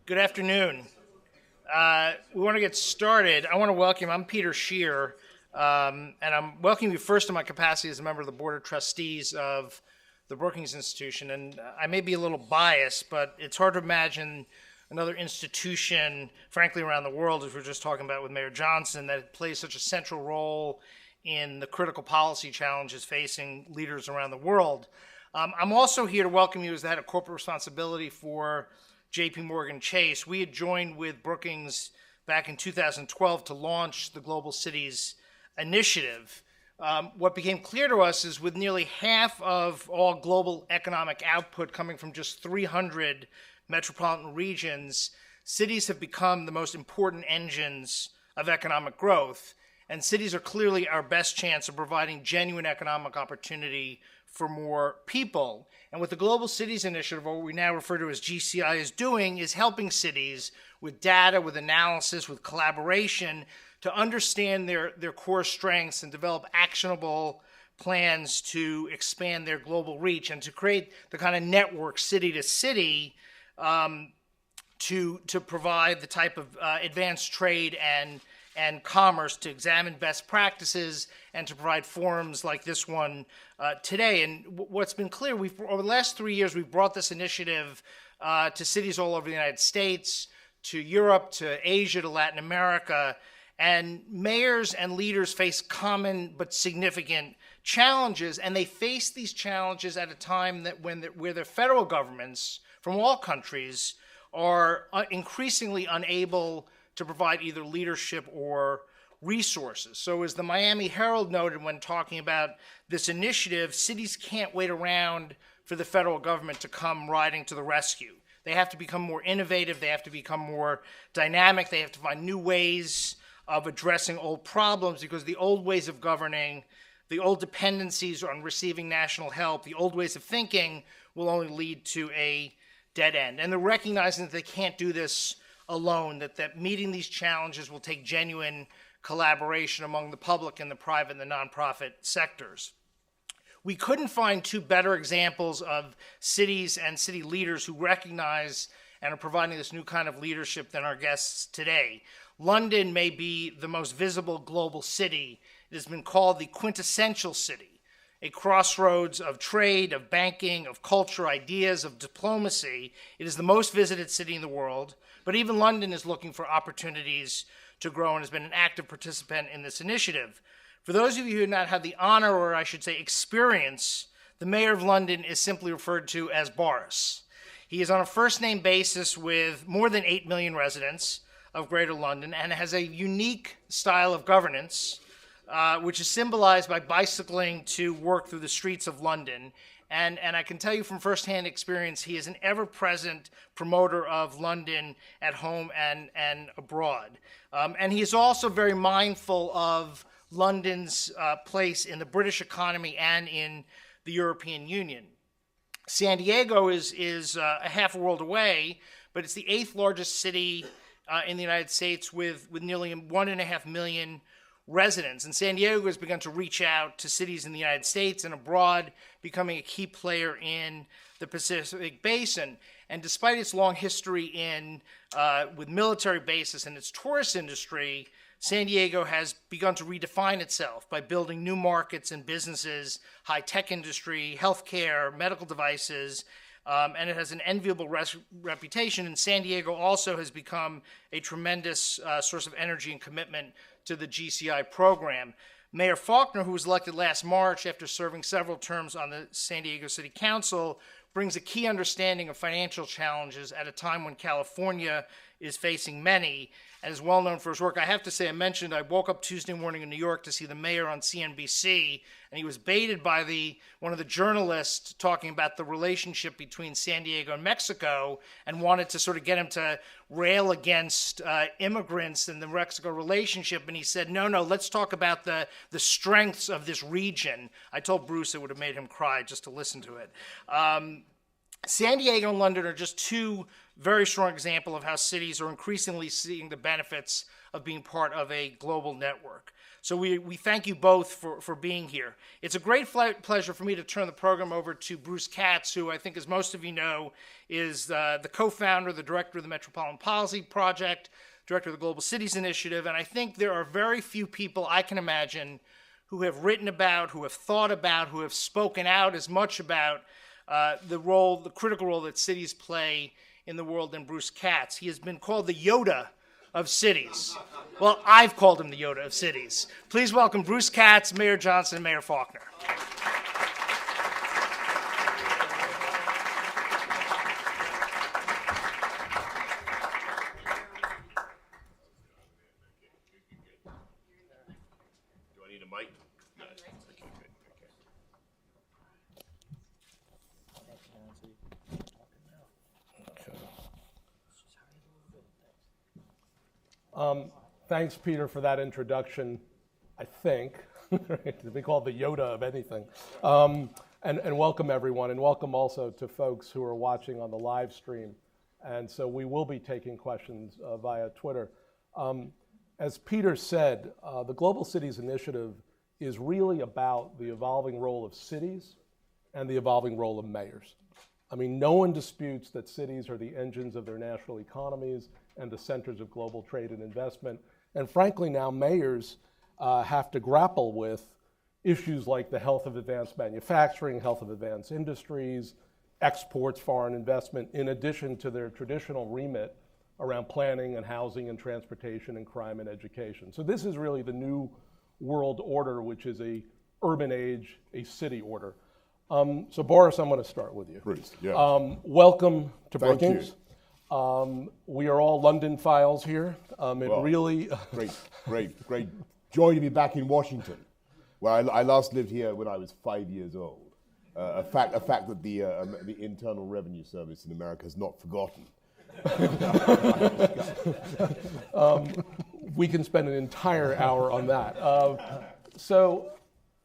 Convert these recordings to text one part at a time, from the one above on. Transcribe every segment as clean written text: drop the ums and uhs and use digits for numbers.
Good afternoon. We want to get started. I want to welcome, I'm Peter Scheer, and I'm welcoming you first in my capacity as a member of the Board of Trustees of the Brookings Institution. And I may be a little biased, but it's hard to imagine another institution, frankly, around the world, as we were just talking about with Mayor Johnson, that plays such a central role in the critical policy challenges facing leaders around the world. I'm also here to welcome you as the head of corporate responsibility for JP Morgan Chase. We had joined with Brookings back in 2012 to launch the Global Cities Initiative. What became clear to us is with nearly half of all global economic output coming from just 300 metropolitan regions, cities have become the most important engines of economic growth. And cities are clearly our best chance of providing genuine economic opportunity for more people. And what the Global Cities Initiative, or what we now refer to as GCI, is doing is helping cities with data, with analysis, with collaboration to understand their core strengths and develop actionable plans to expand their global reach and to create the kind of network city to city to provide the type of advanced trade and commerce, to examine best practices and to provide forums like this one today. And what's been clear, over the last 3 years, we've brought this initiative to cities all over the United States, to Europe, to Asia, to Latin America. And mayors and leaders face common but significant challenges, and they face these challenges at a time where their federal governments from all countries are increasingly unable to provide either leadership or resources. So as the Miami Herald noted when talking about this initiative, cities can't wait around for the federal government to come riding to the rescue. They have to become more innovative, they have to become more dynamic, they have to find new ways of addressing old problems, because the old ways of governing, the old dependencies on receiving national help, the old ways of thinking will only lead to a dead end. And they're recognizing that they can't do this alone, that meeting these challenges will take genuine collaboration among the public and the private and the nonprofit sectors. We couldn't find two better examples of cities and city leaders who recognize and are providing this new kind of leadership than our guests today. London may be the most visible global city. It has been called the quintessential city, a crossroads of trade, of banking, of culture, ideas, of diplomacy. It is the most visited city in the world, but even London is looking for opportunities to grow and has been an active participant in this initiative. For those of you who have not had the honor, or I should say experience, the mayor of London is simply referred to as Boris. He is on a first-name basis with more than 8 million residents of Greater London and has a unique style of governance, which is symbolized by bicycling to work through the streets of London. And I can tell you from firsthand experience, he is an ever-present promoter of London at home and abroad. And he is also very mindful of London's place in the British economy and in the European Union. San Diego is a half a world away, but it's the 8th largest city in the United States with nearly 1.5 million residents. And San Diego has begun to reach out to cities in the United States and abroad, becoming a key player in the Pacific Basin. And despite its long history with military bases and its tourist industry, San Diego has begun to redefine itself by building new markets and businesses, high-tech industry, healthcare, medical devices, and it has an enviable reputation. And San Diego also has become a tremendous source of energy and commitment to the GCI program. Mayor Faulconer, who was elected last March after serving several terms on the San Diego City Council, brings a key understanding of financial challenges at a time when California is facing many, and is well known for his work. I have to say, I woke up Tuesday morning in New York to see the mayor on CNBC, and he was baited by one of the journalists talking about the relationship between San Diego and Mexico, and wanted to sort of get him to rail against immigrants and the Mexico relationship. And he said, no, let's talk about the strengths of this region. I told Bruce it would have made him cry just to listen to it. San Diego and London are just two very strong examples of how cities are increasingly seeing the benefits of being part of a global network. So we thank you both for being here. It's a great pleasure for me to turn the program over to Bruce Katz, who I think, as most of you know, is the co-founder, the director of the Metropolitan Policy Project, director of the Global Cities Initiative, and I think there are very few people I can imagine who have written about, who have thought about, who have spoken out as much about the critical role that cities play in the world than Bruce Katz. He has been called the Yoda of cities. Well, I've called him the Yoda of cities. Please welcome Bruce Katz, Mayor Johnson, and Mayor Faulconer. Do I need a mic? No. Thanks, Peter, for that introduction, I think. To be called the Yoda of anything. And welcome, everyone, and welcome also to folks who are watching on the live stream. And so we will be taking questions via Twitter. As Peter said, the Global Cities Initiative is really about the evolving role of cities and the evolving role of mayors. I mean, no one disputes that cities are the engines of their national economies and the centers of global trade and investment. And frankly, now mayors have to grapple with issues like the health of advanced manufacturing, health of advanced industries, exports, foreign investment, in addition to their traditional remit around planning and housing and transportation and crime and education. So this is really the new world order, which is a urban age, a city order. So Boris, I'm going to start with you. Bruce, yeah. Welcome to Thank Brookings. We are all London files here. Really Great joy to be back in Washington, where I last lived here when I was 5 years old. A fact that the Internal Revenue Service in America has not forgotten. We can spend an entire hour on that. So,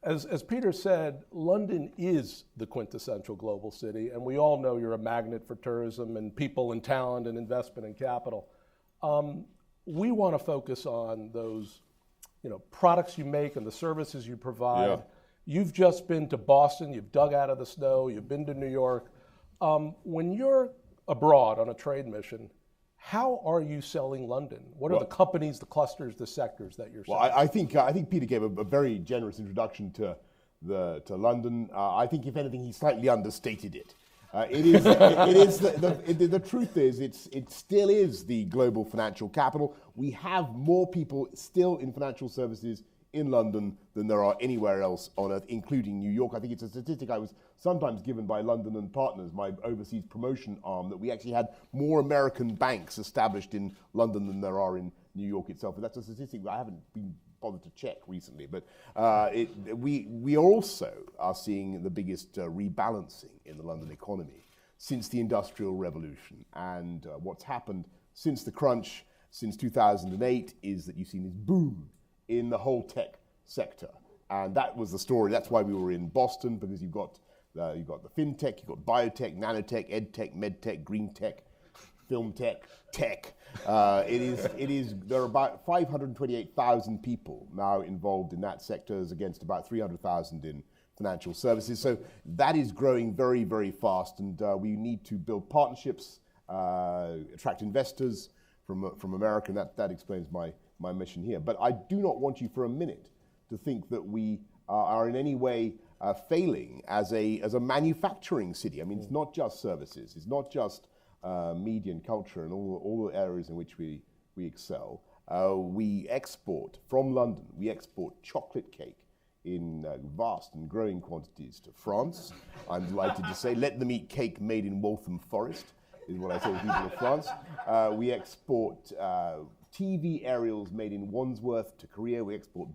as Peter said, London is the quintessential global city, and we all know you're a magnet for tourism and people and talent and investment and capital. We want to focus on those, products you make and the services you provide. Yeah. You've just been to Boston, you've dug out of the snow, you've been to New York. When you're abroad on a trade mission, how are you selling London? What are the companies, the clusters, the sectors that you're selling? Well, I think Peter gave a very generous introduction to London. I think, if anything, he slightly understated it. The truth is, it still is the global financial capital. We have more people still in financial services in London than there are anywhere else on earth, including New York. I think it's a statistic I was sometimes given by London and Partners, my overseas promotion arm, that we actually had more American banks established in London than there are in New York itself. And that's a statistic that I haven't been bothered to check recently. But we also are seeing the biggest rebalancing in the London economy since the Industrial Revolution. And what's happened since the crunch, since 2008, is that you've seen this boom in the whole tech sector, and that was the story. That's why we were in Boston, because you've got the fintech, you've got biotech, nanotech, edtech, medtech, green tech, film tech, tech. There are about 528,000 people now involved in that sector, as against about 300,000 in financial services. So that is growing very, very fast, and we need to build partnerships, attract investors from America, and that explains my mission here. But I do not want you for a minute to think that we are in any way failing as a manufacturing city. I mean, it's not just services, it's not just media and culture and all the areas in which we excel. We export from London. We export chocolate cake in vast and growing quantities to France. I'm delighted to say, let them eat cake made in Waltham Forest, is what I say to people of France. We export TV aerials made in Wandsworth to Korea. We export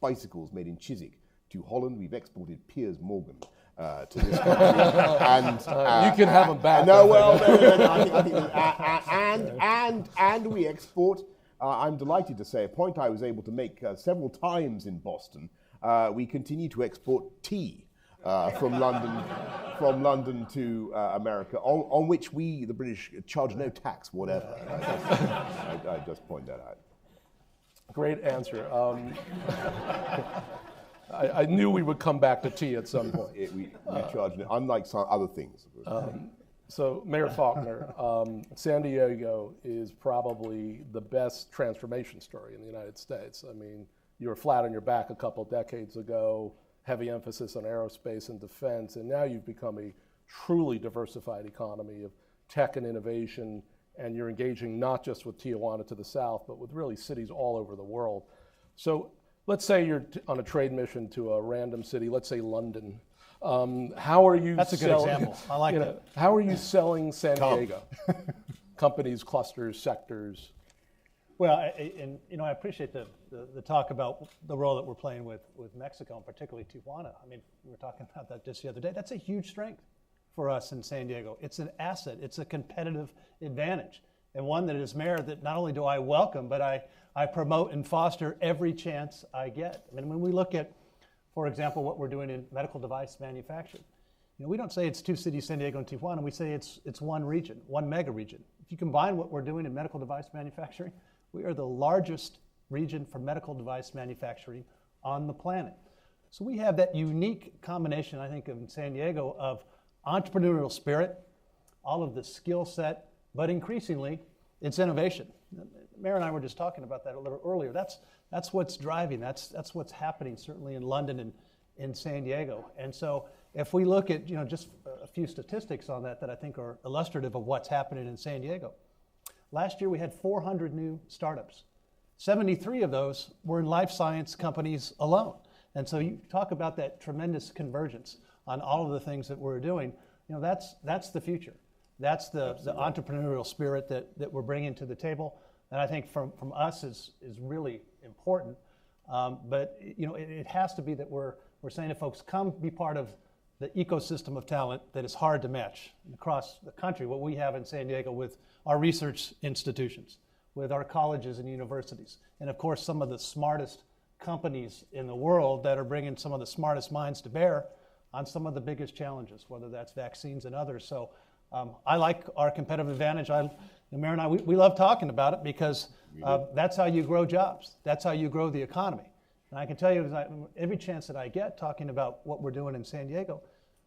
bicycles made in Chiswick to Holland. We've exported Piers Morgan to this country. And you can have them back. No. And we export. I'm delighted to say a point I was able to make several times in Boston. We continue to export tea from London to America, on which we, the British, charge no tax whatever. I just point that Great answer. I knew we would come back to tea at some point. We charge, unlike some other things. So, Mayor Faulconer, San Diego is probably the best transformation story in the United States. I mean, you were flat on your back a couple decades ago, heavy emphasis on aerospace and defense, and now you've become a truly diversified economy of tech and innovation, and you're engaging not just with Tijuana to the south, but with really cities all over the world. So let's say you're on a trade mission to a random city, let's say London. How are you That's a good example. I like that. How are you selling San Diego? Companies, clusters, sectors? Well, I appreciate the talk about the role that we're playing with Mexico, and particularly Tijuana. I mean, we were talking about that just the other day. That's a huge strength for us in San Diego. It's an asset. It's a competitive advantage, and one that as mayor that not only do I welcome, but I promote and foster every chance I get. I mean, when we look at, for example, what we're doing in medical device manufacturing, we don't say it's two cities, San Diego and Tijuana. We say it's one region, one mega region. If you combine what we're doing in medical device manufacturing, we are the largest region for medical device manufacturing on the planet. So we have that unique combination, I think, in San Diego of entrepreneurial spirit, all of the skill set, but increasingly, it's innovation. Mayor and I were just talking about that a little earlier. That's what's driving. That's what's happening, certainly in London and in San Diego. And so if we look at just a few statistics on that I think are illustrative of what's happening in San Diego. Last year we had 400 new startups. 73 of those were in life science companies alone. And so you talk about that tremendous convergence on all of the things that we're doing. That's the future. That's the entrepreneurial spirit that we're bringing to the table. And I think from us is really important. But it has to be that we're saying to folks, come be part of the ecosystem of talent that is hard to match across the country, what we have in San Diego with our research institutions, with our colleges and universities, and of course some of the smartest companies in the world that are bringing some of the smartest minds to bear on some of the biggest challenges, whether that's vaccines and others. So I like our competitive advantage. The Mayor and I, we love talking about it because that's how you grow jobs. That's how you grow the economy. And I can tell you, every chance that I get talking about what we're doing in San Diego,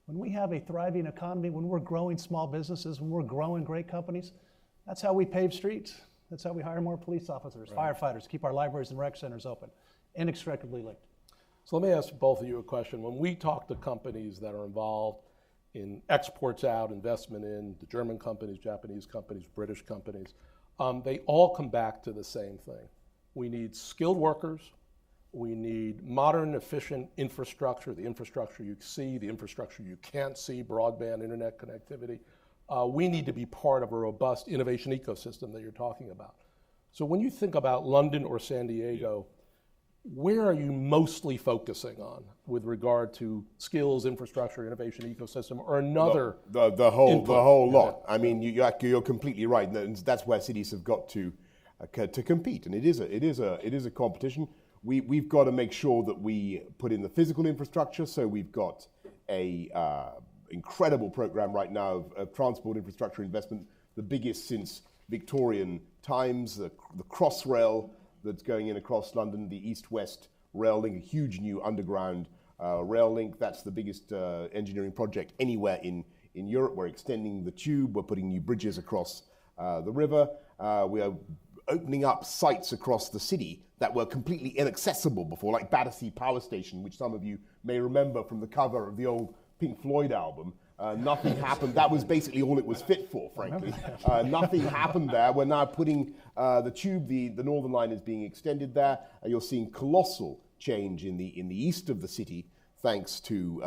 when we have a thriving economy, when we're growing small businesses, when we're growing great companies, that's how we pave streets. That's how we hire more police officers, firefighters, keep our libraries and rec centers open, inextricably linked. So let me ask both of you a question. When we talk to companies that are involved in exports out, investment in, the German companies, Japanese companies, British companies, they all come back to the same thing. We need skilled workers. We need modern, efficient infrastructure, the infrastructure you see, the infrastructure you can't see, broadband, internet connectivity. We need to be part of a robust innovation ecosystem that you're talking about. So when you think about London or San Diego, where are you mostly focusing on with regard to skills, infrastructure, innovation ecosystem, or another? The whole lot. I mean, you're completely right. And that's where cities have got to compete, and it is a competition. We've got to make sure that we put in the physical infrastructure. So we've got a incredible program right now of transport infrastructure investment, the biggest since Victorian times. The Crossrail that's going in across London, the east-west rail link, a huge new underground rail link. That's the biggest engineering project anywhere in Europe. We're extending the tube. We're putting new bridges across the river. We are opening up sites across the city that were completely inaccessible before, like Battersea Power Station, which some of you may remember from the cover of the old Pink Floyd album. Nothing happened. That was basically all it was fit for, frankly. Nothing happened there. We're now putting the tube, the Northern Line is being extended there. You're seeing colossal change in the east of the city, thanks to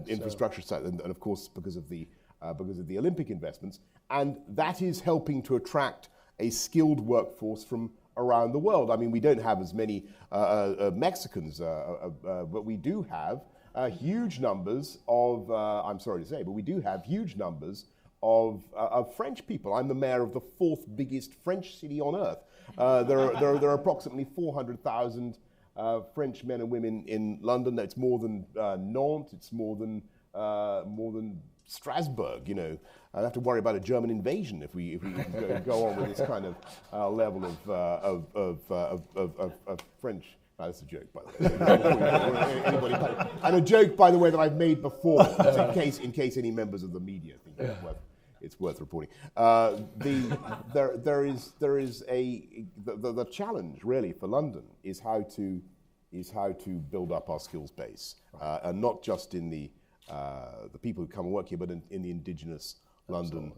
infrastructure, and of course because of the Olympic investments. And that is helping to attract a skilled workforce from around the world. I mean, we don't have as many Mexicans, but we do have huge numbers of, I'm sorry to say, but we do have huge numbers of French people. I'm the mayor of the fourth biggest French city on earth. There are approximately 400,000 French men and women in London. It's more than Nantes. It's more than Strasbourg, I'd have to worry about a German invasion if we go on with this kind of level of French. That's a joke, by the way. And a joke, by the way, that I've made before, in case any members of the media think it's worth reporting. There is the challenge really for London is how to build up our skills base, and not just in the people who come and work here, but in the indigenous London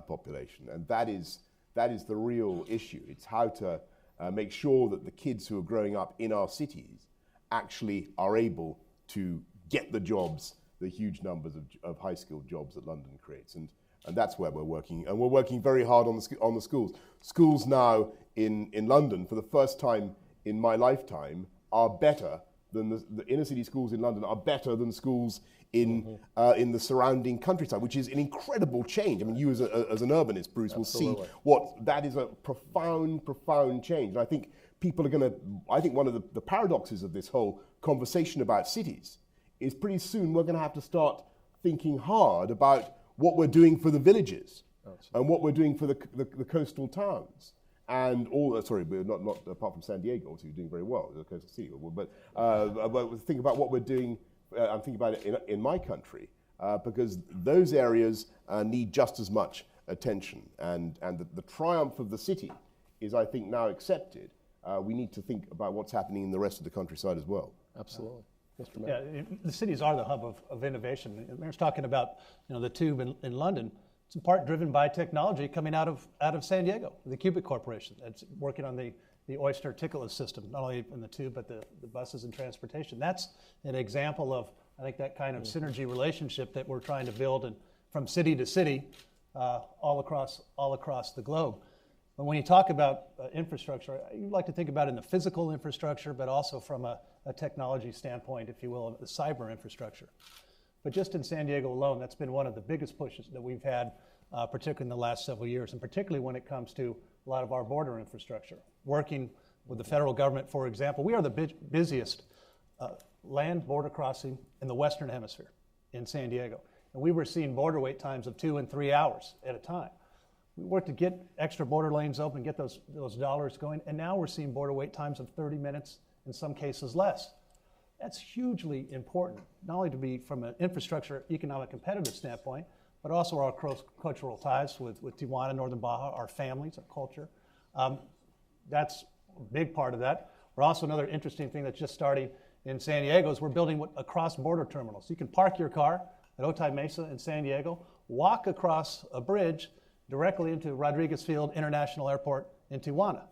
population, and that is the real issue. It's how to make sure that the kids who are growing up in our cities actually are able to get the jobs, the huge numbers of high-skilled jobs that London creates, and that's where we're working, and we're working very hard on the schools. Schools now in London, for the first time in my lifetime, are better than the inner city schools in London are better than schools in the surrounding countryside, which is an incredible change. I mean, you as an urbanist, Bruce, will see what that is, a profound change. And I think people are going to, I think one of the paradoxes of this whole conversation about cities is pretty soon we're going to have to start thinking hard about what we're doing for the villages and what we're doing for the coastal towns. And not apart from San Diego, which is doing very well, the coastal city. But think about what we're doing. I'm thinking about it in my country, because those areas need just as much attention. And the triumph of the city is, I think, now accepted. We need to think about what's happening in the rest of the countryside as well. Absolutely. Mr. Mayor. Yeah, the cities are the hub of innovation. The Mayor's talking about the tube in London. It's in part driven by technology coming out of San Diego, the Cubic Corporation that's working on the Oyster ticketless system, not only in the tube, but the buses and transportation. That's an example of, I think, that kind of synergy relationship that we're trying to build and from city to city all across the globe. But when you talk about infrastructure, you like to think about it in the physical infrastructure, but also from a technology standpoint, if you will, of the cyber infrastructure. But just in San Diego alone, that's been one of the biggest pushes that we've had, particularly in the last several years, and particularly when it comes to a lot of our border infrastructure. Working with the federal government, for example, we are the busiest land border crossing in the Western Hemisphere in San Diego. And we were seeing border wait times of 2 and 3 hours at a time. We worked to get extra border lanes open, get those dollars going, and now we're seeing border wait times of 30 minutes, in some cases less. That's hugely important, not only to be from an infrastructure, economic, competitive standpoint, but also our cultural ties with Tijuana, Northern Baja, our families, our culture. That's a big part of that. We're also, another interesting thing that's just starting in San Diego is we're building a cross-border terminal. So you can park your car at Otay Mesa in San Diego, walk across a bridge directly into Rodriguez Field International Airport in Tijuana.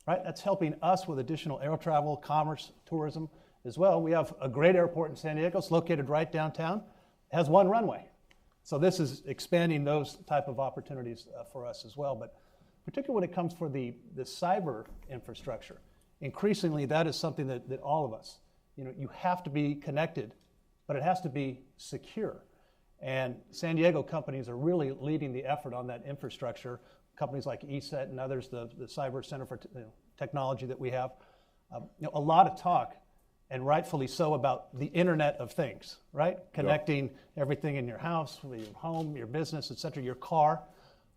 Right? That's helping us with additional air travel, commerce, tourism as well. We have a great airport in San Diego. It's located right downtown. It has one runway. So this is expanding those type of opportunities for us as well. But particularly when it comes for the cyber infrastructure, increasingly that is something that all of us, you have to be connected, but it has to be secure. And San Diego companies are really leading the effort on that infrastructure. Companies like ESET and others, the Cyber Center for Technology that we have. A lot of talk, and rightfully so, about the Internet of Things, right? Connecting everything in your house, your home, your business, et cetera, your car.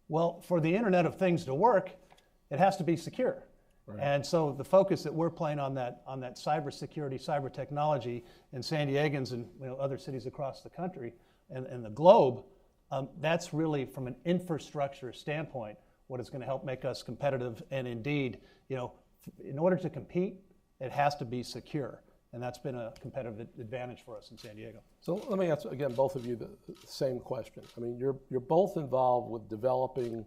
Well, for the Internet of Things to work, it has to be secure. Right. And so the focus that we're playing on that cybersecurity, cyber technology in San Diegans and other cities across the country and the globe, that's really, from an infrastructure standpoint, what is going to help make us competitive. And indeed, in order to compete, it has to be secure. And that's been a competitive advantage for us in San Diego. So let me ask, again, both of you the same question. I mean, you're both involved with developing,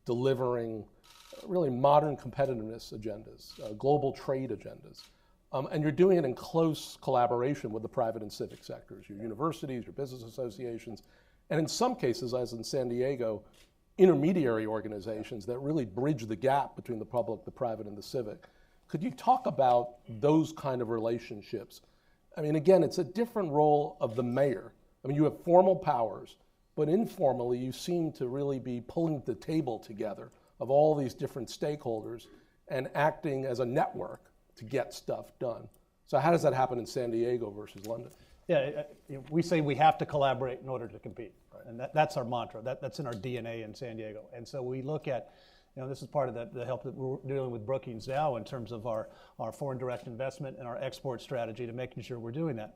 delivering really modern competitiveness agendas, global trade agendas. And you're doing it in close collaboration with the private and civic sectors, your universities, your business associations, and in some cases, as in San Diego, intermediary organizations that really bridge the gap between the public, the private, and the civic. Could you talk about those kind of relationships? I mean, again, it's a different role of the mayor. I mean, you have formal powers, but informally, you seem to really be pulling the table together of all these different stakeholders and acting as a network to get stuff done. So how does that happen in San Diego versus London? Yeah, we say we have to collaborate in order to compete, and that's our mantra. That's in our DNA in San Diego. And so we look at, this is part of the help that we're dealing with Brookings now in terms of our foreign direct investment and our export strategy to making sure we're doing that.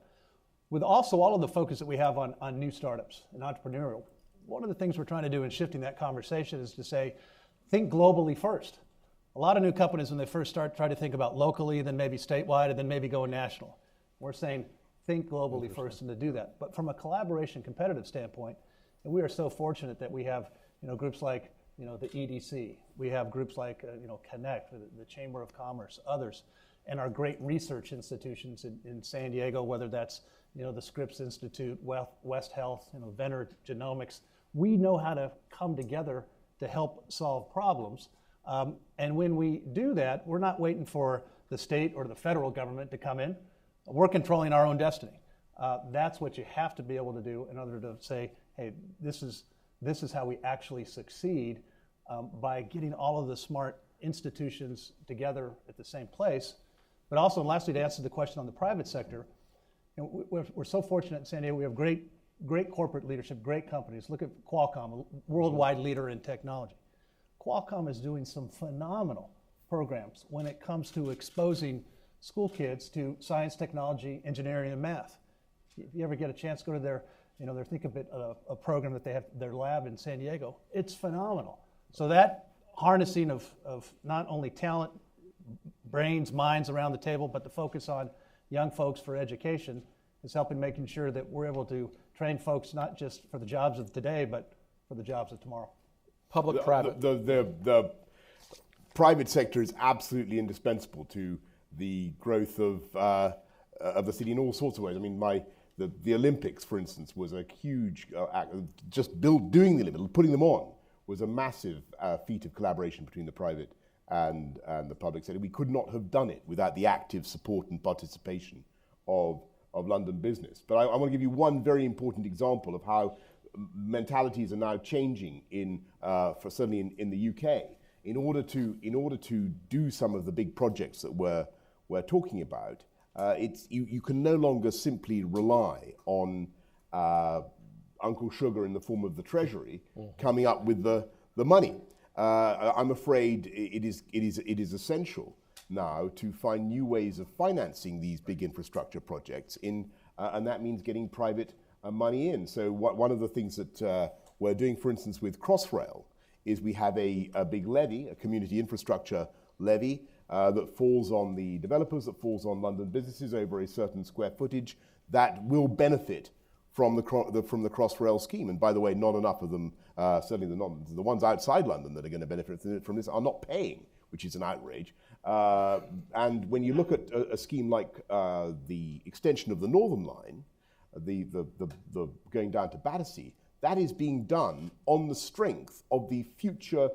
With also all of the focus that we have on new startups and entrepreneurial, one of the things we're trying to do in shifting that conversation is to say, think globally first. A lot of new companies, when they first start, try to think about locally, then maybe statewide, and then maybe go national. We're saying, think globally first and to do that. But from a collaboration competitive standpoint, and we are so fortunate that we have groups like the EDC, we have groups like Connect, the Chamber of Commerce, others, and our great research institutions in San Diego, whether that's the Scripps Institute, West Health, Venner Genomics. We know how to come together to help solve problems. And when we do that, we're not waiting for the state or the federal government to come in. We're controlling our own destiny. That's what you have to be able to do in order to say, hey, this is how we actually succeed by getting all of the smart institutions together at the same place. But also, and lastly, to answer the question on the private sector, we're so fortunate in San Diego. We have great corporate leadership, great companies. Look at Qualcomm, a worldwide leader in technology. Qualcomm is doing some phenomenal programs when it comes to exposing school kids to science, technology, engineering, and math. If you ever get a chance, go to their Think-A-Bit, a program that they have, their lab in San Diego. It's phenomenal. So that harnessing of not only talent, brains, minds around the table, but the focus on young folks for education is helping making sure that we're able to train folks not just for the jobs of today, but for the jobs of tomorrow. Public-private. The private sector is absolutely indispensable to the growth of the city in all sorts of ways. I mean, the Olympics, for instance, was a huge act. Just doing the Olympics, putting them on, was a massive feat of collaboration between the private and the public sector. We could not have done it without the active support and participation of London business. But I want to give you one very important example of how mentalities are now changing certainly in the UK. In order to do some of the big projects that we're talking about, you can no longer simply rely on Uncle Sugar in the form of the Treasury coming up with the money. I'm afraid it is essential now to find new ways of financing these big infrastructure projects, and that means getting private money in. So one of the things that we're doing, for instance, with Crossrail, is we have a big levy, a community infrastructure levy, that falls on the developers, that falls on London businesses over a certain square footage, that will benefit from the Crossrail scheme. And by the way, not enough of them, certainly the ones outside London that are going to benefit from this, are not paying, which is an outrage. And when you look at a scheme like the extension of the Northern Line, the going down to Battersea, that is being done on the strength of the future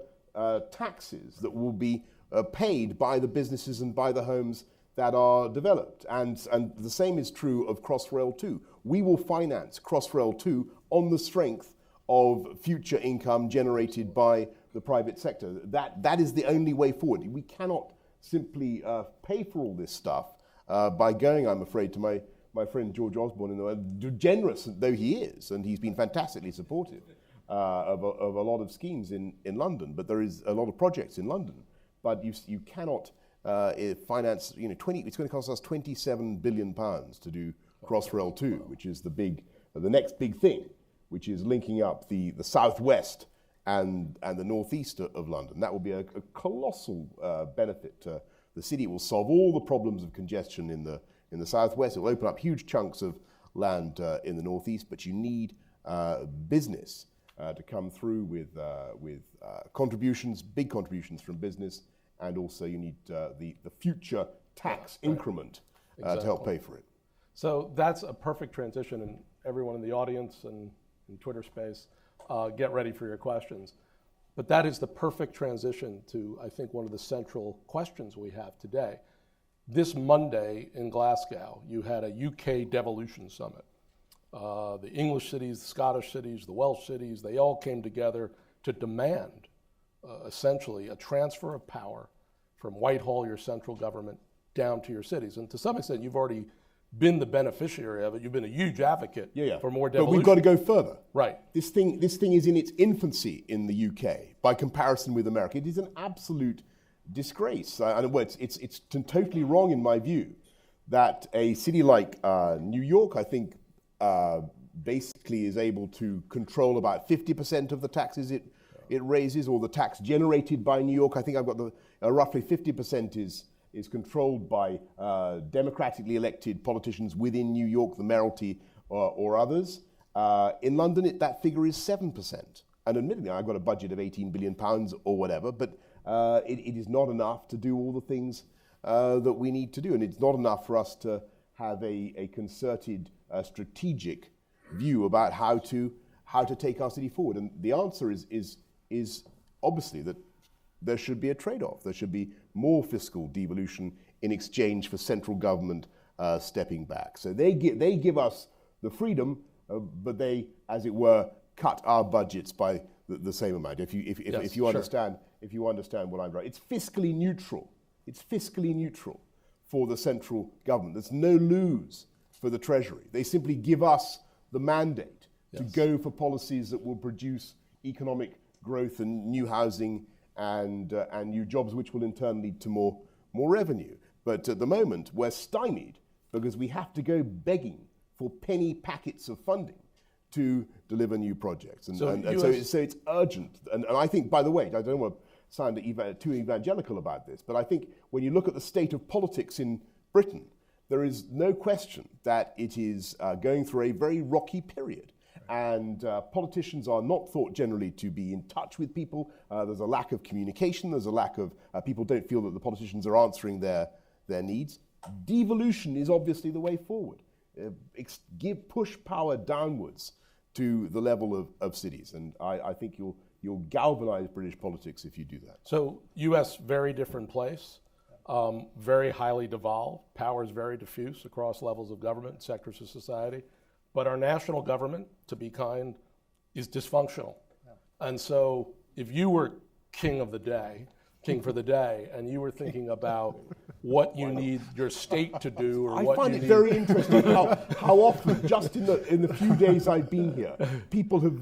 taxes that will be paid by the businesses and by the homes that are developed. And the same is true of Crossrail 2. We will finance Crossrail 2 on the strength of future income generated by the private sector. That is the only way forward. We cannot simply pay for all this stuff by going, I'm afraid, to my friend George Osborne, generous though he is, and he's been fantastically supportive of a lot of schemes in London, but there is a lot of projects in London. But you cannot finance, it's going to cost us £27 billion to do Crossrail 2, which is the next big thing, which is linking up the southwest and the northeast of London. That will be a colossal benefit to the city. It will solve all the problems of congestion in the southwest. It will open up huge chunks of land in the northeast, but you need business to come through with contributions, big contributions from business, and also you need the future tax increment to help pay for it. So that's a perfect transition, and everyone in the audience and in Twitter space, get ready for your questions. But that is the perfect transition to, I think, one of the central questions we have today. This Monday in Glasgow, you had a UK devolution summit. The English cities, the Scottish cities, the Welsh cities, they all came together to demand, essentially, a transfer of power from Whitehall, your central government, down to your cities. And to some extent, you've already been the beneficiary of it. You've been a huge advocate for more devolution. But we've got to go further. Right. This thing is in its infancy in the UK by comparison with America. It is an absolute disgrace. It's totally wrong in my view that a city like New York, I think, basically is able to control about 50% of the taxes it raises, or the tax generated by New York. I think I've got roughly 50% is controlled by democratically elected politicians within New York, the mayoralty or others. In London, that figure is 7%. And admittedly, I've got a budget of £18 billion or whatever, but it is not enough to do all the things that we need to do. And it's not enough for us to have a concerted, strategic view about how to take our city forward. And the answer is obviously that there should be a trade-off. There should be more fiscal devolution in exchange for central government stepping back. So they give us the freedom, but they, as it were, cut our budgets by the same amount. If you understand what I'm right, it's fiscally neutral. It's fiscally neutral for the central government. There's no lose for the Treasury. They simply give us the mandate to go for policies that will produce economic growth and new housing and new jobs, which will in turn lead to more revenue. But at the moment, we're stymied because we have to go begging for penny packets of funding to deliver new projects. So it's urgent. And I think, by the way, I don't want to sound too evangelical about this, but I think when you look at the state of politics in Britain, there is no question that it is going through a very rocky period. And politicians are not thought generally to be in touch with people. There's a lack of communication. There's a lack of, people don't feel that the politicians are answering their needs. Devolution is obviously the way forward. Push power downwards to the level of cities. And I think you'll galvanize British politics if you do that. So US, very different place, very highly devolved, powers very diffuse across levels of government, sectors of society. But our national government, to be kind, is dysfunctional. Yeah. And so if you were king for the day, and you were thinking about what you need your state to do, or I find it very interesting how often, just in the few days I've been here, people have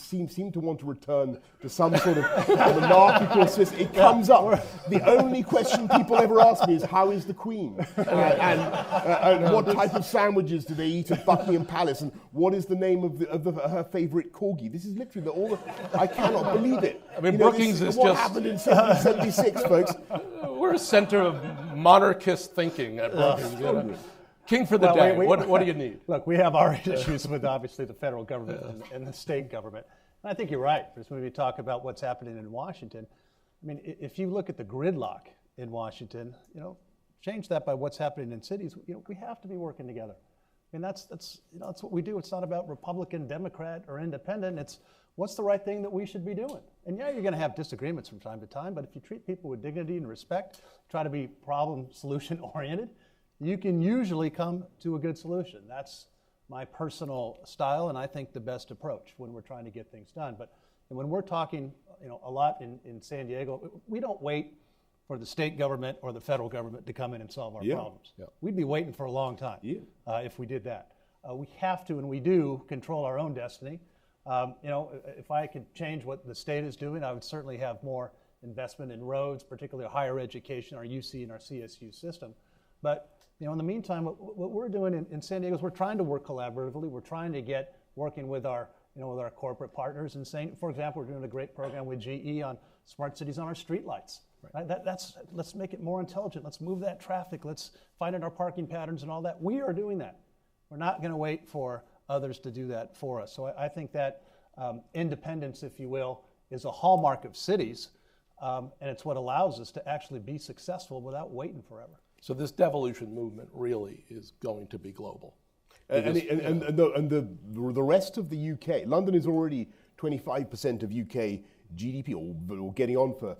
seem to want to return to some sort of monarchical system. It comes up. The only question people ever ask me is, how is the Queen? And what type of sandwiches do they eat at Buckingham Palace? And what is the name of her favourite corgi? This is literally I cannot believe it. I mean, Brookings is what happened in 1776, folks. We're a center of monarchist thinking at Brookings. King for the day. What do you need? Look, we have our issues with obviously the federal government and the state government. And I think you're right. Because when we talk about what's happening in Washington, I mean, if you look at the gridlock in Washington, change that by what's happening in cities. We have to be working together. I mean, that's what we do. It's not about Republican, Democrat, or independent. It's what's the right thing that we should be doing. And yeah, you're going to have disagreements from time to time, but if you treat people with dignity and respect, try to be problem-solution oriented, you can usually come to a good solution. That's my personal style, and I think the best approach when we're trying to get things done. But when we're talking, a lot in San Diego, we don't wait for the state government or the federal government to come in and solve our problems. Yeah. We'd be waiting for a long time if we did that. We have to, and we do, control our own destiny. If I could change what the state is doing, I would certainly have more investment in roads, particularly higher education, our UC and our CSU system. But in the meantime, what we're doing in San Diego is we're trying to work collaboratively. We're trying to working with our corporate partners and saying, for example, we're doing a great program with GE on smart cities on our streetlights. Right? Let's make it more intelligent. Let's move that traffic. Let's find out our parking patterns and all that. We are doing that. We're not going to wait for others to do that for us. So I think that independence, if you will, is a hallmark of cities, and it's what allows us to actually be successful without waiting forever. So this devolution movement really is going to be global. And the rest of the UK, London is already 25% of UK GDP, or getting on for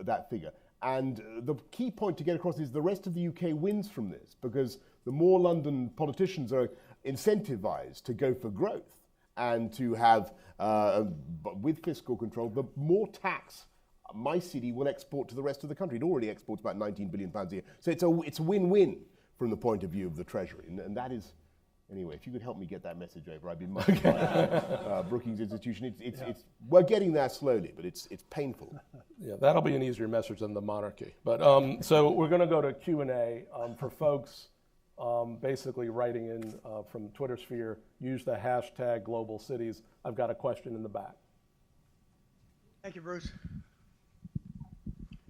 that figure. And the key point to get across is the rest of the UK wins from this, because the more London politicians are incentivized to go for growth and to have, with fiscal control, the more tax my city will export to the rest of the country. It already exports about £19 billion a year. So it's a win-win from the point of view of the Treasury. And that is, anyway, if you could help me get that message over, I'd be much obliged. Brookings Institution, we're getting there slowly, but it's painful. Yeah, that'll be an easier message than the monarchy. But so we're going to go to Q&A for folks basically writing in from Twitter sphere. Use the hashtag global cities. I've got a question in the back. Thank you, Bruce.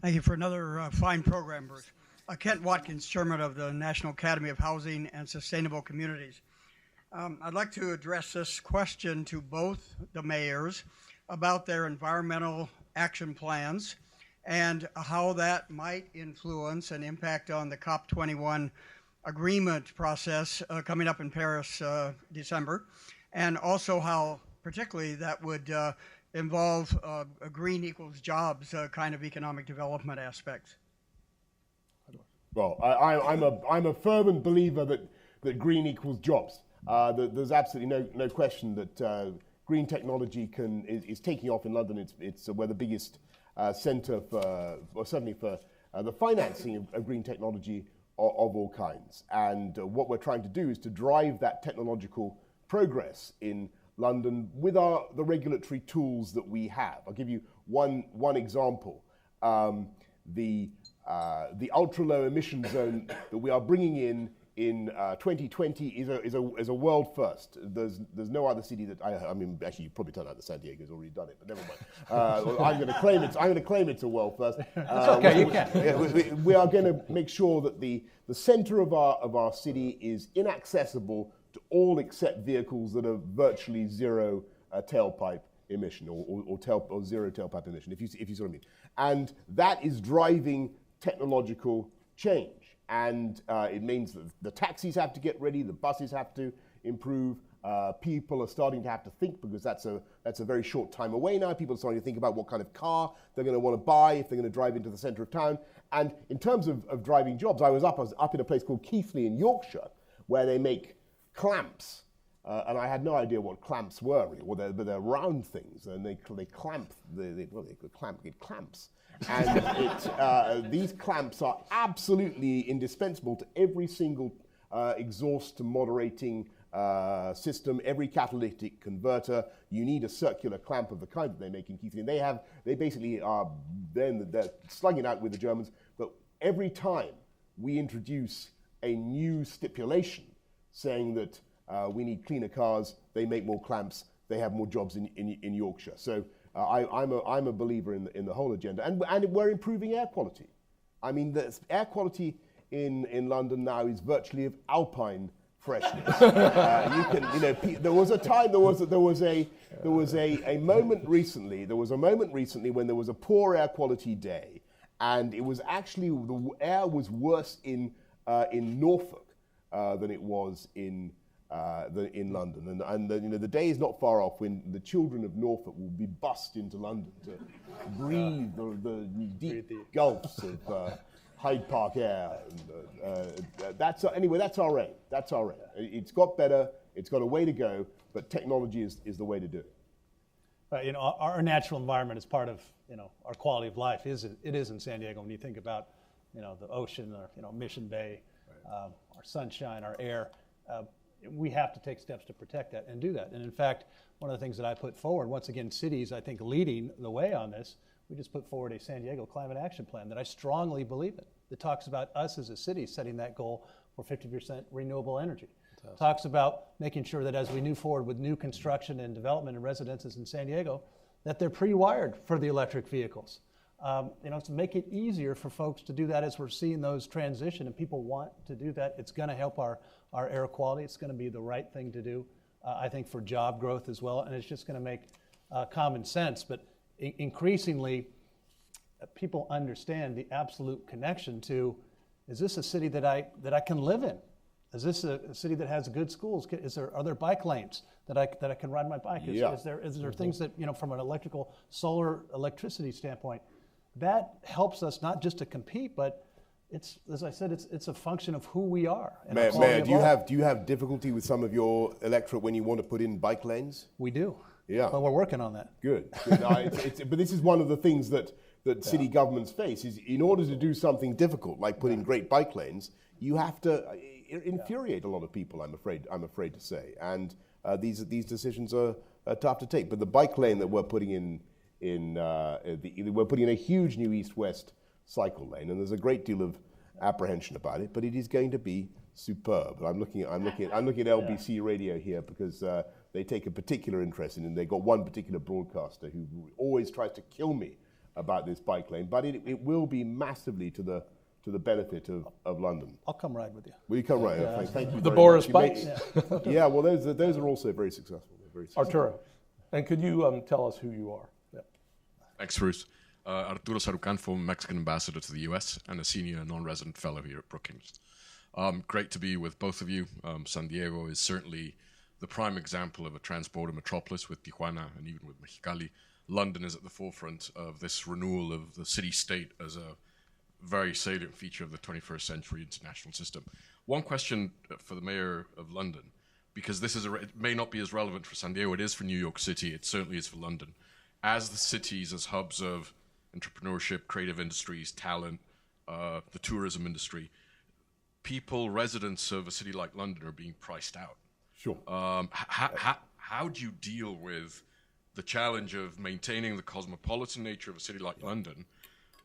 Thank you for another fine program, Bruce. Kent Watkins, Chairman of the National Academy of Housing and Sustainable Communities. I'd like to address this question to both the mayors about their environmental action plans and how that might influence and impact on the COP21 agreement process coming up in Paris December, and also how particularly that would involve a green equals jobs kind of economic development aspects. Well, I'm a fervent believer that green equals jobs. There's absolutely no question that green technology is taking off in London. We're the biggest centre or certainly for the financing of green technology of all kinds. And what we're trying to do is to drive that technological progress in London with the regulatory tools that we have. I'll give you one example. The ultra-low emission zone that we are bringing in 2020 is a world first. There's no other city that I mean, actually you probably turned out that San Diego's already done it, but never mind. I'm going to claim it's a world first. Okay, you can. We are going to make sure that the center of our city is inaccessible to all except vehicles that are virtually zero tailpipe emission or zero tailpipe emission, if you see what I mean. And that is driving technological change. And it means that the taxis have to get ready, the buses have to improve. People are starting to have to think, because that's a very short time away now. People are starting to think about what kind of car they're going to want to buy if they're going to drive into the center of town. And in terms of driving jobs, I was up in a place called Keighley in Yorkshire, where they make clamps. And I had no idea what clamps were, really. Well, they're round things, and they clamp. They get clamps. And these clamps are absolutely indispensable to every single exhaust moderating system, every catalytic converter. You need a circular clamp of the kind that they make in Keighley. And they basically are, they're slugging out with the Germans. But every time we introduce a new stipulation saying that we need cleaner cars, they make more clamps, they have more jobs in Yorkshire. So I'm a believer in the whole agenda, and we're improving air quality. I mean, the air quality in London now is virtually of alpine freshness. There was a moment recently when there was a poor air quality day, and it was actually the air was worse in Norfolk than it was in London, and the day is not far off when the children of Norfolk will be bussed into London to breathe the deep gulfs of Hyde Park air. And, that's our aim. That's our aim. It's got better. It's got a way to go, but technology is the way to do it. But our natural environment is part of our quality of life. It is in San Diego when you think about the ocean, or Mission Bay, our sunshine, our air. We have to take steps to protect that and do that. And in fact, one of the things that I put forward, once again, cities, I think, leading the way on this, we just put forward a San Diego Climate Action Plan that I strongly believe in, that talks about us as a city setting that goal for 50% renewable energy. Fantastic. Talks about making sure that as we move forward with new construction and development and residences in San Diego, that they're pre-wired for the electric vehicles. To make it easier for folks to do that as we're seeing those transition and people want to do that. It's going to help our air quality. It's going to be the right thing to do, I think, for job growth as well. And it's just going to make common sense. But increasingly, people understand the absolute connection to, is this a city that I can live in? Is this a city that has good schools? Are there bike lanes that I can ride my bike? Is there things that, from an solar electricity standpoint, that helps us not just to compete, but it's, as I said, it's a function of who we are. Mayor, do you have difficulty with some of your electorate when you want to put in bike lanes? We do. Yeah. But we're working on that. Good. But this is one of the things that city governments face, is in order to do something difficult, like put in great bike lanes, you have to infuriate a lot of people. I'm afraid to say, and these decisions are tough to take. But the bike lane that we're putting we're putting in a huge new east-west cycle lane, and there's a great deal of apprehension about it. But it is going to be superb. I'm looking at LBC radio here because they take a particular interest in it. They've got one particular broadcaster who always tries to kill me about this bike lane, but it will be massively to the benefit of London. I'll come ride with you. Will you come ride? Yeah. Thank you. The very Boris much. bikes? Yeah, well, those are also very successful. They're very successful. Arturo, and could you tell us who you are? Yeah. Thanks, Bruce. Arturo Sarucan, former Mexican ambassador to the US and a senior non-resident fellow here at Brookings. Great to be with both of you. San Diego is certainly the prime example of a transborder metropolis with Tijuana and even with Mexicali. London is at the forefront of this renewal of the city-state as a very salient feature of the 21st century international system. One question for the mayor of London, because it may not be as relevant for San Diego, it is for New York City, it certainly is for London. As the cities, as hubs of entrepreneurship, creative industries, talent, the tourism industry, people, residents of a city like London are being priced out. Sure. How do you deal with the challenge of maintaining the cosmopolitan nature of a city like London,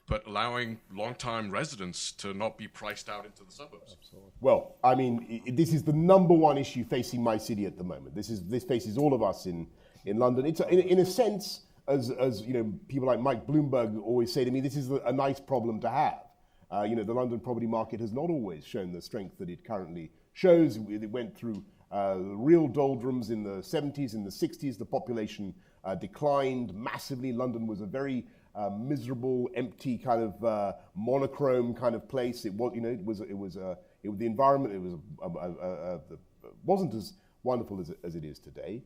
but allowing long-time residents to not be priced out into the suburbs? Absolutely. Well, I mean, this is the number one issue facing my city at the moment. This faces all of us in London. It's in a sense, as you know, people like Mike Bloomberg always say to me, this is a nice problem to have. The London property market has not always shown the strength that it currently shows. It went through real doldrums in the 70s, in the 60s. The population declined massively. London was a very miserable, empty kind of monochrome kind of place. The environment wasn't as wonderful as it is today.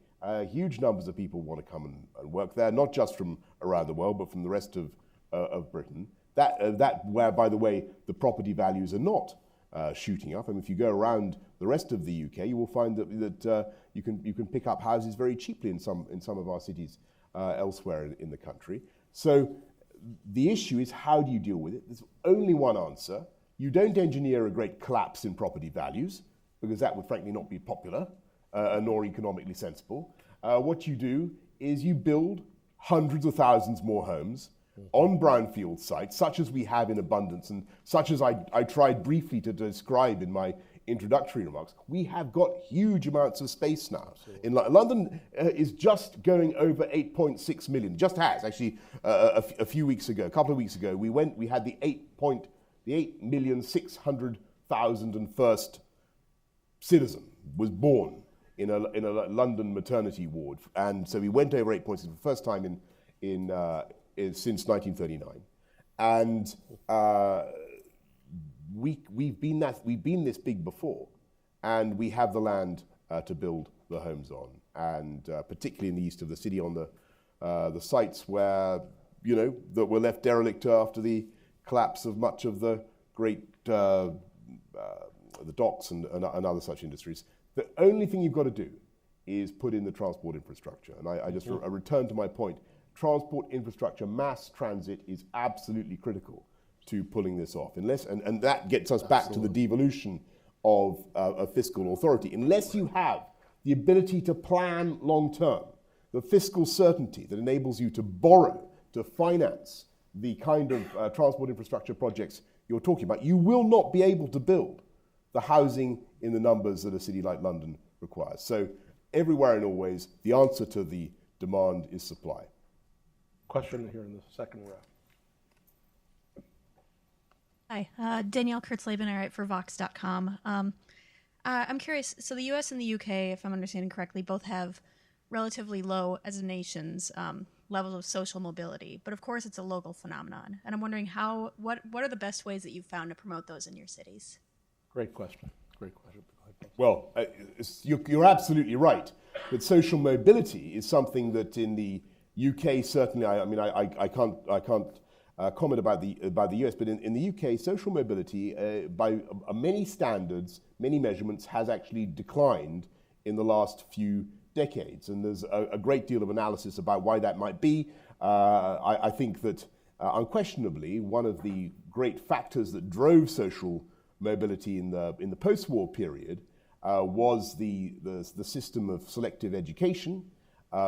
Huge numbers of people want to come and work there, not just from around the world, but from the rest of Britain. That where, by the way, the property values are not shooting up. I mean, if you go around the rest of the UK, you will find that you can pick up houses very cheaply in some of our cities elsewhere in the country. So the issue is, how do you deal with it? There's only one answer. You don't engineer a great collapse in property values, because that would frankly not be popular nor economically sensible. What you do is you build hundreds of thousands more homes on brownfield sites, such as we have in abundance, and such as I tried briefly to describe in my introductory remarks. We have got huge amounts of space now. In London is just going over 8.6 million. Just has actually a couple of weeks ago. We had the 8,600,000 first citizen was born in a London maternity ward, and so we went over 8.6 for the first time since 1939, and we've been this big before, and we have the land to build the homes on, and particularly in the east of the city, on the sites where that were left derelict after the collapse of much of the great the docks and other such industries. The only thing you've got to do is put in the transport infrastructure, and I return to my point. Transport infrastructure, mass transit, is absolutely critical to pulling this off. And that gets us back to the devolution of fiscal authority. Unless you have the ability to plan long term, the fiscal certainty that enables you to borrow, to finance the kind of transport infrastructure projects you're talking about, you will not be able to build the housing in the numbers that a city like London requires. So everywhere and always, the answer to the demand is supply. Question here in the second row. Hi, Danielle Kurtzleben. I write for Vox.com. I'm curious, so the US and the UK, if I'm understanding correctly, both have relatively low, as nations, levels of social mobility. But of course, it's a local phenomenon. And I'm wondering what are the best ways that you've found to promote those in your cities? Great question. Well, you're absolutely right that social mobility is something that in the UK, certainly, I can't comment about the US, but in the UK, social mobility, by many standards, many measurements, has actually declined in the last few decades. And there's a great deal of analysis about why that might be. I think that unquestionably, one of the great factors that drove social mobility in the post-war period was the system of selective education,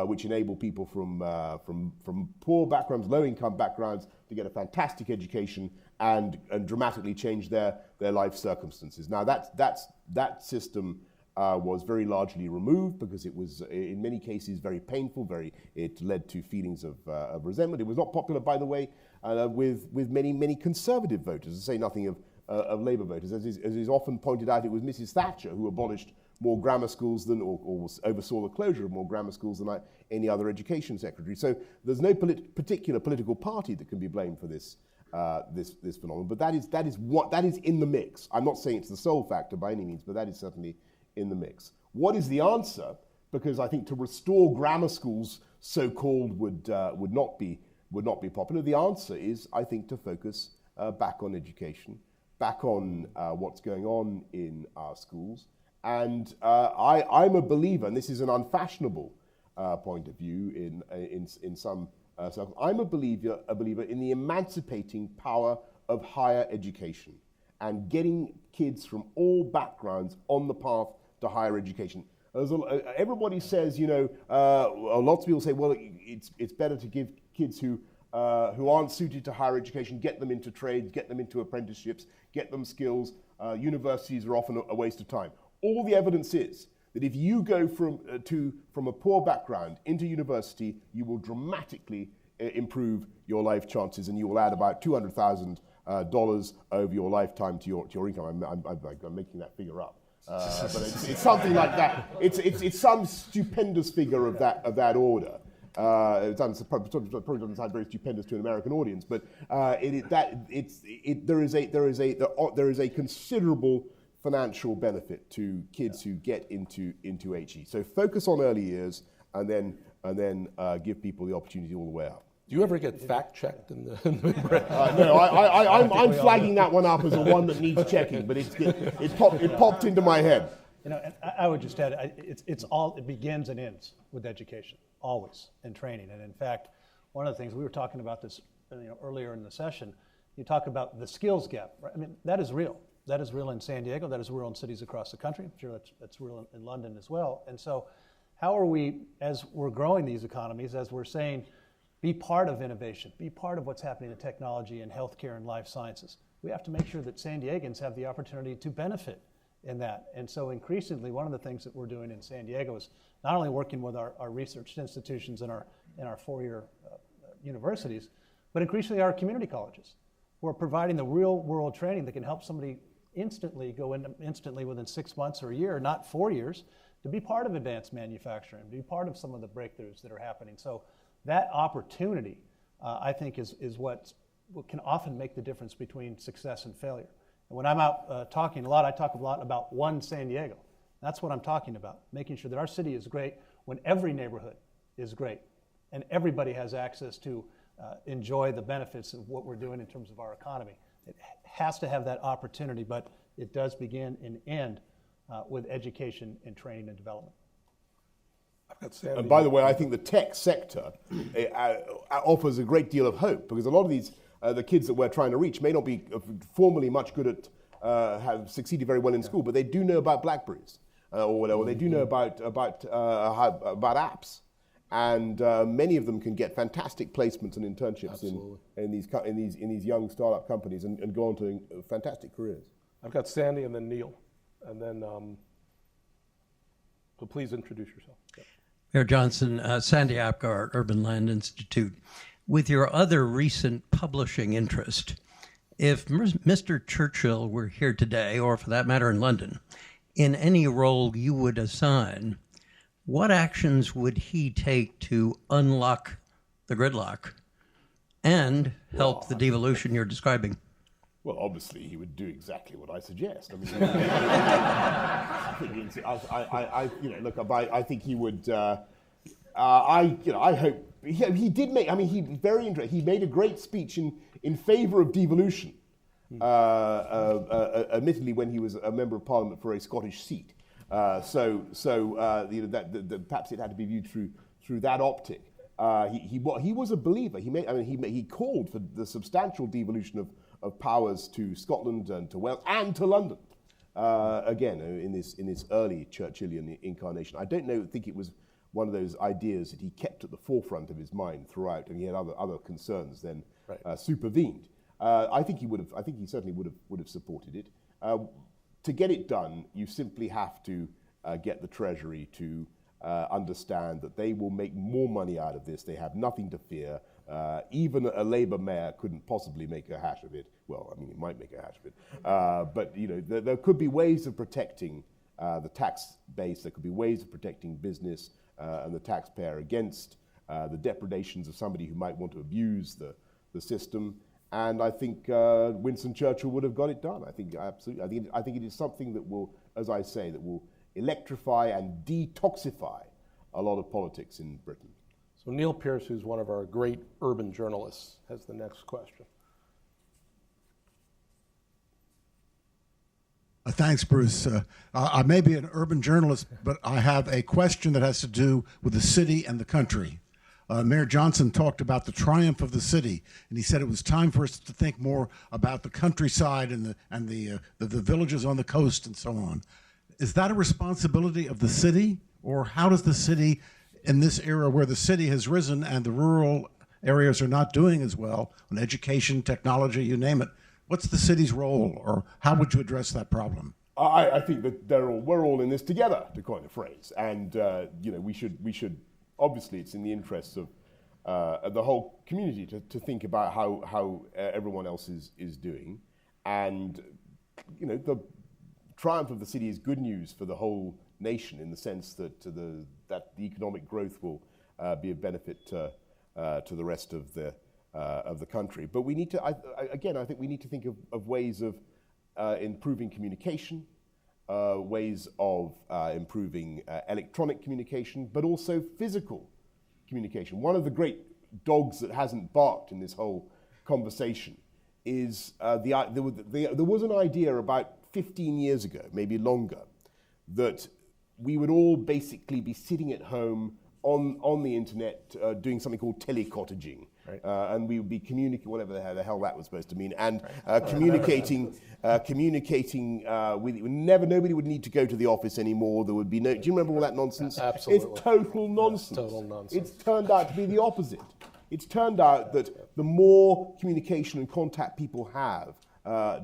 which enabled people from poor backgrounds, low-income backgrounds, to get a fantastic education and dramatically change their life circumstances. Now that system was very largely removed because it was in many cases very painful. It led to feelings of resentment. It was not popular, by the way, with many conservative voters, to say nothing of Labour voters. As is often pointed out, it was Mrs. Thatcher who abolished more grammar schools than, or oversaw the closure of more grammar schools than any other education secretary. So there's no particular political party that can be blamed for this phenomenon. But that is in the mix. I'm not saying it's the sole factor by any means, but that is certainly in the mix. What is the answer? Because I think to restore grammar schools, so-called, would not be popular. The answer is, I think, to focus back on education, back on what's going on in our schools. And I'm a believer, and this is an unfashionable point of view in some circles. I'm a believer in the emancipating power of higher education and getting kids from all backgrounds on the path to higher education. Everybody says, lots of people say, well, it's better to give kids who aren't suited to higher education, get them into trades, get them into apprenticeships, get them skills. Universities are often a waste of time. All the evidence is that if you go from a poor background into university, you will dramatically improve your life chances, and you will add about $200,000 over your lifetime to your income. I'm making that figure up. But it's something like that. It's some stupendous figure of that order. It probably doesn't sound very stupendous to an American audience, but there is a considerable financial benefit to kids who get into HE. So focus on early years, and then give people the opportunity all the way up. Do you ever get fact-checked in the No, I'm flagging that one up as a one that needs checking, but it popped into my head. And I would just add, it begins and ends with education, always, and training. And in fact, one of the things we were talking about this earlier in the session, you talk about the skills gap. Right? I mean, that is real. That is real in San Diego. That is real in cities across the country. I'm sure that's real in London as well. And so, how are we, as we're growing these economies, as we're saying, be part of innovation, be part of what's happening in technology and healthcare and life sciences? We have to make sure that San Diegans have the opportunity to benefit in that. And so increasingly, one of the things that we're doing in San Diego is not only working with our research institutions and our four-year universities, but increasingly our community colleges. We're providing the real world training that can help somebody instantly within 6 months or a year, not 4 years, to be part of advanced manufacturing, to be part of some of the breakthroughs that are happening. So that opportunity, I think, is what can often make the difference between success and failure. And when I'm out talking a lot, I talk a lot about one San Diego. That's what I'm talking about, making sure that our city is great when every neighborhood is great and everybody has access to enjoy the benefits of what we're doing in terms of our economy. It has to have that opportunity, but it does begin and end with education and training and development. And by the way, I think the tech sector offers a great deal of hope, because a lot of these, the kids that we're trying to reach may not be formally much good at, have succeeded very well in school, but they do know about BlackBerries or whatever. They do know about apps, and many of them can get fantastic placements and internships in these young startup companies and go on to fantastic careers. I've got Sandy and then Neil, and then so please introduce yourself. Yep. Mayor Johnson, Sandy Apgar, Urban Land Institute. With your other recent publishing interest, if Mr. Churchill were here today, or for that matter in London, in any role you would assign, what actions would he take to unlock the gridlock and help the devolution you're describing? Well, obviously, he would do exactly what I suggest. I mean, I think he would. I hope he did make. I mean, he made a great speech in favor of devolution. Admittedly, when he was a member of Parliament for a Scottish seat. Perhaps it had to be viewed through that optic. He was a believer. He called for the substantial devolution of powers to Scotland and to Wales and to London. Again, in this early Churchillian incarnation, I don't think it was one of those ideas that he kept at the forefront of his mind throughout, and he had other concerns then supervened. I think he certainly would have supported it. To get it done, you simply have to get the Treasury to understand that they will make more money out of this. They have nothing to fear. Even a Labour mayor couldn't possibly make a hash of it. Well, I mean, he might make a hash of it. But there could be ways of protecting the tax base. There could be ways of protecting business and the taxpayer against the depredations of somebody who might want to abuse the system. And I think Winston Churchill would have got it done. I think absolutely. I think it is something that will, as I say, that will electrify and detoxify a lot of politics in Britain. So Neil Pierce, who's one of our great urban journalists, has the next question. Thanks, Bruce. I may be an urban journalist, but I have a question that has to do with the city and the country. Mayor Johnson talked about the triumph of the city, and he said it was time for us to think more about the countryside and the villages on the coast and so on. Is that a responsibility of the city, or how does the city, in this era where the city has risen and the rural areas are not doing as well on education, technology, you name it, what's the city's role, or how would you address that problem? I think that we're all in this together, to coin a phrase, and we should. Obviously, it's in the interests of the whole community to think about how everyone else is doing, and the triumph of the city is good news for the whole nation in the sense that the economic growth will be a benefit to the rest of the country. But we need to, I think we need to think of ways of improving communication, ways of improving electronic communication, but also physical communication. One of the great dogs that hasn't barked in this whole conversation is there was an idea about 15 years ago, maybe longer, that we would all basically be sitting at home on the internet doing something called telecottaging. Right. And we would be communicating, whatever the hell that was supposed to mean, and communicating with nobody would need to go to the office anymore. There would be no. Do you remember all that nonsense? Absolutely. It's total nonsense. Yes, total nonsense. It's turned out to be the opposite. It's turned out that the more communication and contact people have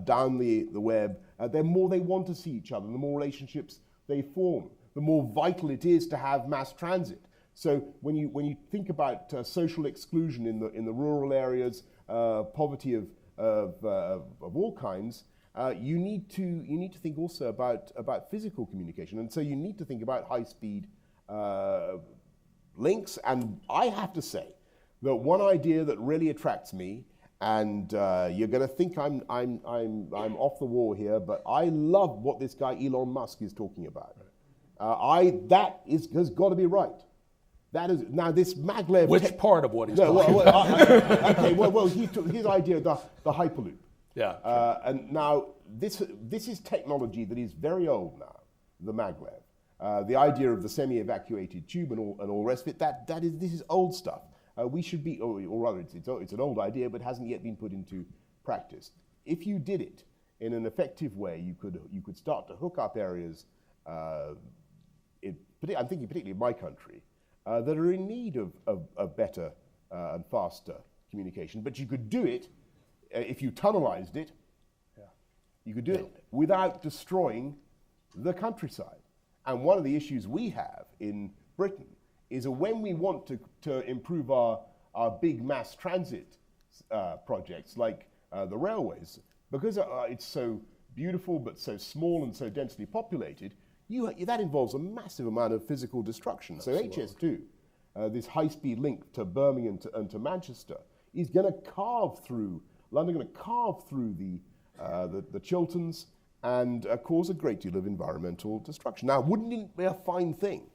down the web, the more they want to see each other, the more relationships they form, the more vital it is to have mass transit. So when you think about social exclusion in the rural areas, poverty of all kinds, you need to think also about physical communication, and so you need to think about high-speed links. And I have to say that one idea that really attracts me, and you're going to think I'm off the wall here, but I love what this guy Elon Musk is talking about. Has got to be right. That is now this maglev. Which part of what he's talking about? Okay. Well, he took his idea of the hyperloop. Yeah. And now this is technology that is very old now. The maglev, the idea of the semi-evacuated tube and all the rest of it. This is old stuff. We should be, or rather, it's an old idea, but hasn't yet been put into practice. If you did it in an effective way, you could start to hook up areas. I'm thinking particularly in my country. That are in need of better and faster communication. But you could do it, if you tunnelized it, you could do it without destroying the countryside. And one of the issues we have in Britain is that when we want to improve our big mass transit projects like the railways, because it's so beautiful but so small and so densely populated, that involves a massive amount of physical destruction. Absolutely. So HS2, this high-speed link to Birmingham and to Manchester, is going to carve through London, going to carve through the Chilterns and cause a great deal of environmental destruction. Now, wouldn't it be a fine thing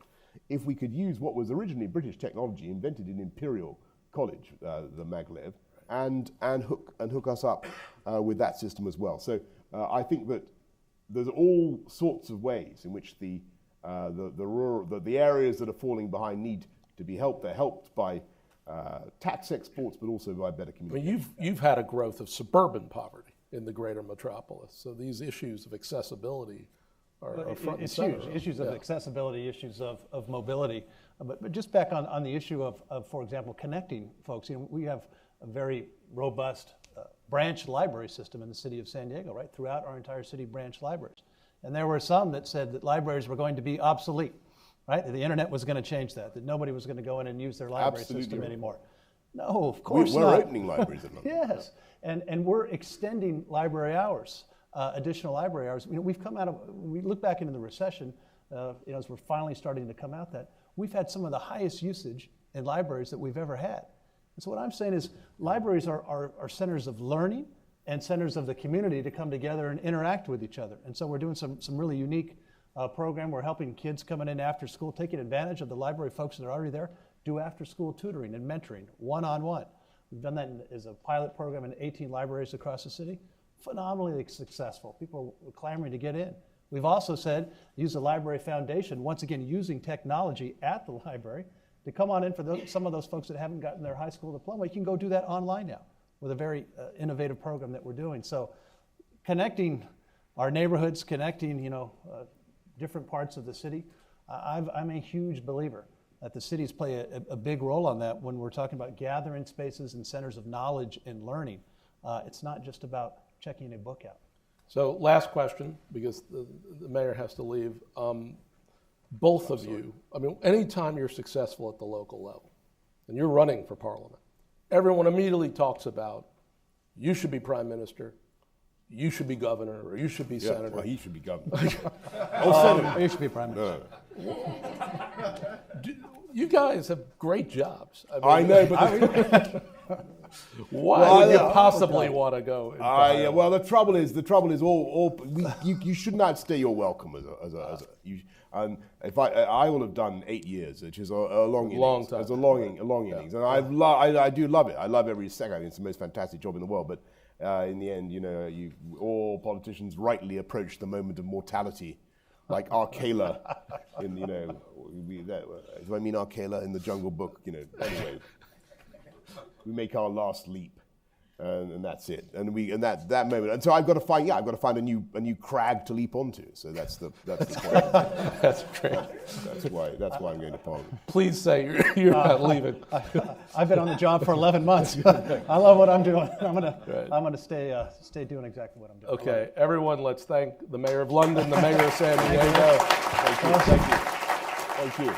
if we could use what was originally British technology invented in Imperial College, the maglev, and hook us up with that system as well? So I think that there's all sorts of ways in which the areas that are falling behind need to be helped. They're helped by tax exports, but also by better communication. You've had a growth of suburban poverty. in the greater metropolis. So these issues of accessibility are Well, front and it's center. huge. Issues of accessibility, issues of mobility. But just back on the issue of, for example, connecting folks. We have a very robust branch library system in the city of San Diego, right? Throughout our entire city, branch libraries. And there were some that said that libraries were going to be obsolete, right? That the internet was going to change that nobody was going to go in and use their library system anymore. No, of course not. We're opening libraries at the moment. Yes, and we're extending library hours, additional library hours. We've come out of, we look back into the recession, as we're finally starting to come out that, we've had some of the highest usage in libraries that we've ever had. And so what I'm saying is libraries are centers of learning and centers of the community to come together and interact with each other. And so we're doing some really unique program. We're helping kids coming in after school, taking advantage of the library folks that are already there, do after-school tutoring and mentoring, one-on-one. We've done that as a pilot program in 18 libraries across the city. Phenomenally successful. People are clamoring to get in. We've also said, use the Library Foundation, once again using technology at the library, to come on in for some of those folks that haven't gotten their high school diploma. You can go do that online now with a very innovative program that we're doing. So connecting our neighborhoods, connecting different parts of the city, I'm a huge believer that the cities play a big role on that when we're talking about gathering spaces and centers of knowledge and learning. It's not just about checking a book out. So last question, because the mayor has to leave. Both of you, anytime you're successful at the local level, and you're running for parliament, everyone immediately talks about, you should be prime minister, you should be governor, or you should be senator. Well, he should be governor. Senator. You should be prime minister. You guys have great jobs. I know, but why would you possibly want to go? Well, the trouble is, you should not stay your welcome I will have done 8 years, which is a long innings. Time. It's a long innings, and I do love it. I love every second. I think it's the most fantastic job in the world. But in the end, all politicians rightly approach the moment of mortality, like Arcala in do I mean Arcala in the Jungle Book? Anyway, we make our last leap. And that's it. And that moment. And so I've got to find a new crag to leap onto. So that's the point. That's great. That's why I'm going to Parliament. Please say you're not leaving. I've been on the job for 11 months. I love what I'm doing. I'm gonna stay doing exactly what I'm doing. Okay, everyone, let's thank the Mayor of London, the Mayor of San Diego. Thank you.